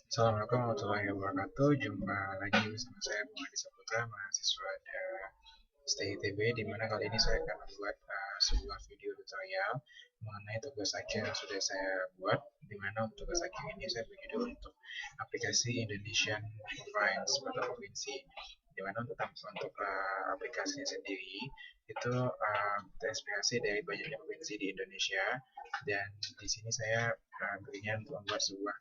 Assalamualaikum warahmatullahi wabarakatuh. Jumpa lagi bersama saya Muhammad Saputra, mahasiswa STI ITB, di mana kali ini saya akan membuat sebuah video tutorial mengenai tugas akhir yang sudah saya buat, di mana tugas akhir ini saya berjudul untuk aplikasi Indonesian Province atau provinsi, di mana untuk aplikasinya sendiri itu terinspirasi dari banyaknya provinsi di Indonesia, dan di sini saya beringat untuk membuat sebuah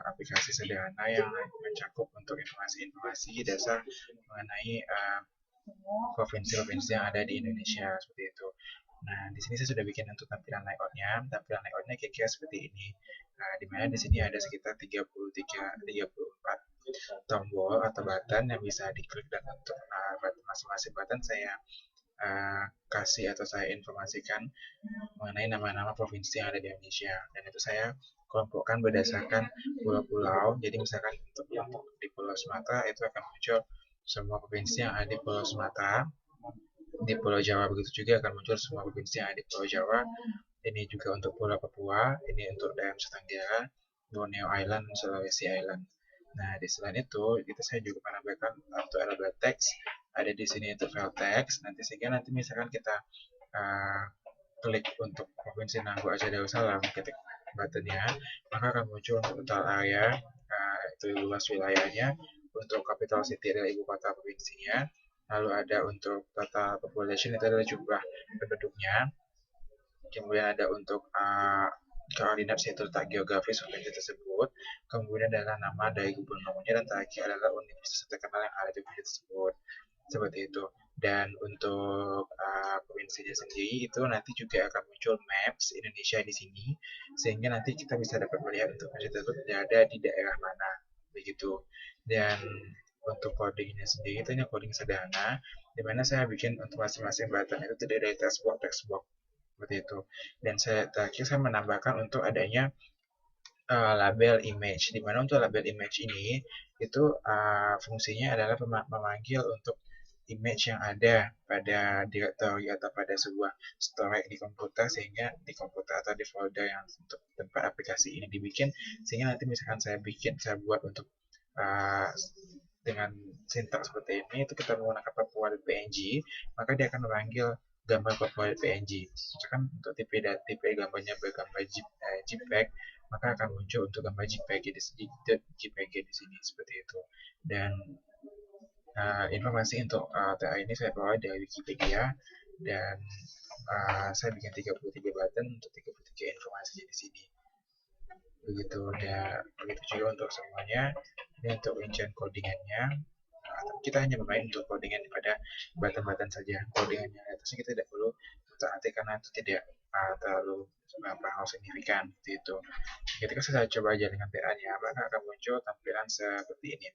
aplikasi sederhana yang mencakup untuk informasi-informasi dasar mengenai provinsi-provinsi yang ada di Indonesia seperti itu. Nah, di sini saya sudah bikin untuk tampilan layoutnya. Tampilan layoutnya kira-kira seperti ini. Nah, di mana di sini ada sekitar 34 tombol atau button yang bisa diklik, dan untuk masing-masing button saya kasih atau saya informasikan mengenai nama-nama provinsi yang ada di Indonesia, dan itu saya kelompokkan berdasarkan pulau-pulau. Jadi misalkan untuk kelompok di Pulau Sumatera itu akan muncul semua provinsi yang ada di Pulau Sumatera. Di Pulau Jawa begitu juga akan muncul semua provinsi yang ada di Pulau Jawa. Ini juga untuk Pulau Papua, ini untuk daerah Nusa Tenggara, Borneo Island, Sulawesi Island. Nah, di selain itu, saya juga menambahkan untuk elaborate text. Ada di sini untuk file text. Nanti sehingga nanti misalkan kita uh, klik untuk provinsi Nanggo Aceh Darussalam, ketik buttonnya, maka akan muncul untuk total area, itu luas wilayahnya, untuk capital city adalah ibu kota provinsinya, lalu ada untuk total population, itu adalah jumlah penduduknya, kemudian ada untuk koordinat yaitu letak geografis provinsi tersebut, kemudian adalah nama dari gubernurnya, dan terakhir adalah universitas terkenal yang ada di provinsi tersebut. Seperti itu. Dan untuk provinsinya sendiri itu nanti juga akan muncul maps Indonesia di sini, sehingga nanti kita bisa dapat melihat untuk provinsi tersebut berada di daerah mana, begitu. Dan untuk codingnya sendiri itu hanya coding sederhana, di mana saya bikin untuk masing-masing button itu terdiri dari text box seperti itu. Dan terakhir saya menambahkan untuk adanya label image, di mana untuk label image ini itu fungsinya adalah memanggil untuk image yang ada pada directory atau pada sebuah storage di komputer, sehingga di komputer atau di folder yang untuk tempat aplikasi ini dibikin, sehingga nanti misalkan saya buat untuk uh, dengan sintaks seperti ini, itu kita menggunakan Papua.png, maka dia akan memanggil gambar Papua.png. Misalkan untuk tipe gambarnya bergambar JPEG, maka akan muncul untuk gambar JPG di sini seperti itu. Dan informasi untuk TA ini saya bawa dari Wikipedia, dan saya bikin 33 button untuk 33 informasi di sini. Begitu, dan begitu juga untuk semuanya. Ini untuk rincian codingannya. Kita hanya bermain untuk codingan pada button-button saja. Codingannya atasnya kita tidak perlu taati karena itu tidak terlalu signifikan seperti itu. Ketika saya coba jalankan PA-nya, maka akan muncul tampilan seperti ini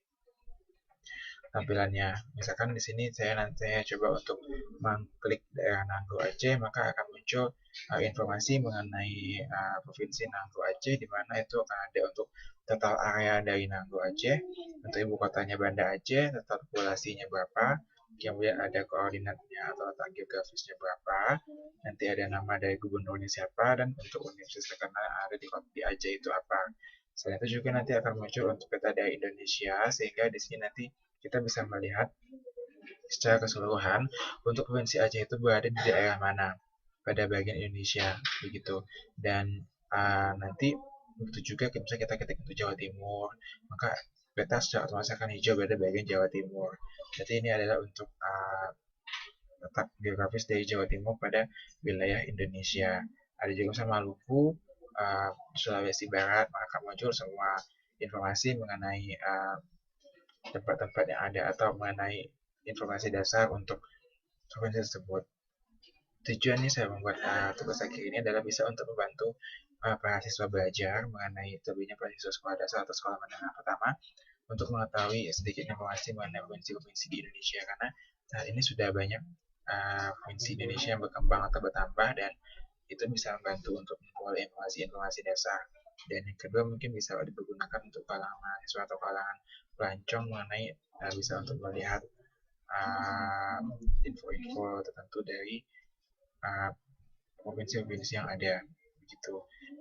tampilannya. Misalkan di sini saya coba untuk mengklik daerah Nanggo Aceh, maka akan muncul informasi mengenai provinsi Nanggo Aceh, di mana itu akan ada untuk total area dari Nanggo Aceh, untuk ibu kotanya Banda Aceh, total populasinya berapa, kemudian ada koordinatnya atau letak geografisnya berapa, nanti ada nama dari gubernurnya siapa, dan untuk universitas terkenal yang ada di Aceh itu apa. Selain itu juga nanti akan muncul untuk peta dari Indonesia, sehingga di sini nanti kita bisa melihat secara keseluruhan untuk provinsi Aceh itu berada di daerah mana pada bagian Indonesia, begitu. Dan nanti begitu juga misalnya kita ketik untuk Jawa Timur, maka peta secara otomatis akan hijau pada bagian Jawa Timur. Jadi ini adalah untuk letak geografis dari Jawa Timur pada wilayah Indonesia. Ada juga sama Maluku, Sulawesi Barat, maka muncul semua informasi mengenai tempat-tempat yang ada atau mengenai informasi dasar untuk provinsi tersebut. Tujuannya saya membuat tugas akhir ini adalah bisa untuk membantu mahasiswa belajar mengenai terlebihnya mahasiswa sekolah dasar atau sekolah menengah pertama, untuk mengetahui sedikit informasi mengenai provinsi-provinsi di Indonesia, karena saat ini sudah banyak provinsi Indonesia yang berkembang atau bertambah, dan itu bisa membantu untuk memperoleh informasi-informasi dasar. Dan yang kedua mungkin bisa dipergunakan untuk kalangan mahasiswa atau kalangan pelancong mengenai bisa untuk melihat info-info tertentu dari provinsi-provinsi yang ada. begitu.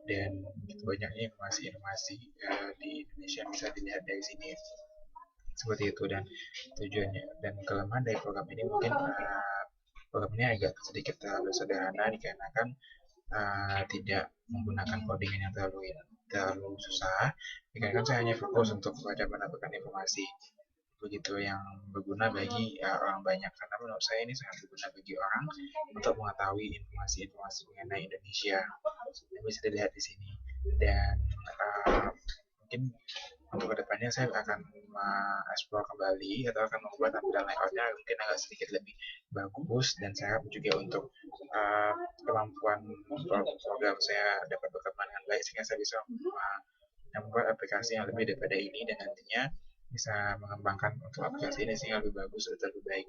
Dan begitu banyaknya informasi-informasi di Indonesia yang bisa dilihat dari sini seperti itu. Dan tujuannya dan kelemahan dari program ini mungkin program ini agak sedikit terlalu sederhana dikarenakan tidak menggunakan codingan yang terlalu susah, dikarenakan saya hanya fokus untuk pada mendapatkan informasi begitu yang berguna bagi orang banyak, karena menurut saya ini sangat berguna bagi orang untuk mengetahui informasi-informasi mengenai Indonesia yang bisa dilihat di sini. Dan mungkin untuk kedepannya saya akan mengeksplor kembali atau akan membuat tampilan layoutnya mungkin agak sedikit lebih bagus, dan saya harap juga untuk kemampuan program saya dapat berkembang dengan baik sehingga saya bisa membuat aplikasi yang lebih daripada ini, dan nantinya bisa mengembangkan untuk aplikasi ini sehingga lebih bagus atau lebih baik.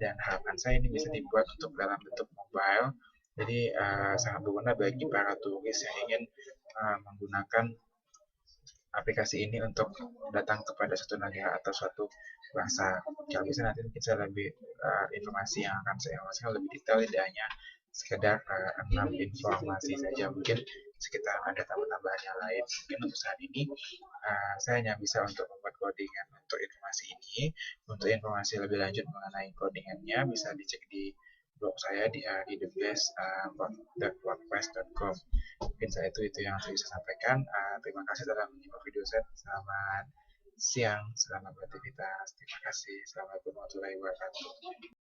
Dan harapan saya ini bisa dibuat untuk dalam bentuk mobile, jadi sangat berguna bagi para turis yang ingin menggunakan aplikasi ini untuk datang kepada suatu negara atau suatu bahasa. Kalau bisa nanti mungkin saya lebih informasi yang akan saya informasikan lebih detail, tidak hanya sekedar 6 informasi saja, mungkin sekitar ada tambahan-tambahan yang lain. Mungkin untuk saat ini saya hanya bisa untuk membuat codingan untuk informasi ini. Untuk informasi lebih lanjut mengenai codingannya bisa dicek di blog saya di thewordpress.com. Mungkin saya itu yang saya bisa sampaikan. Terima kasih telah menyimak video saya. Selamat siang, selamat beraktivitas. Terima kasih. Assalamualaikum warahmatullahi wabarakatuh.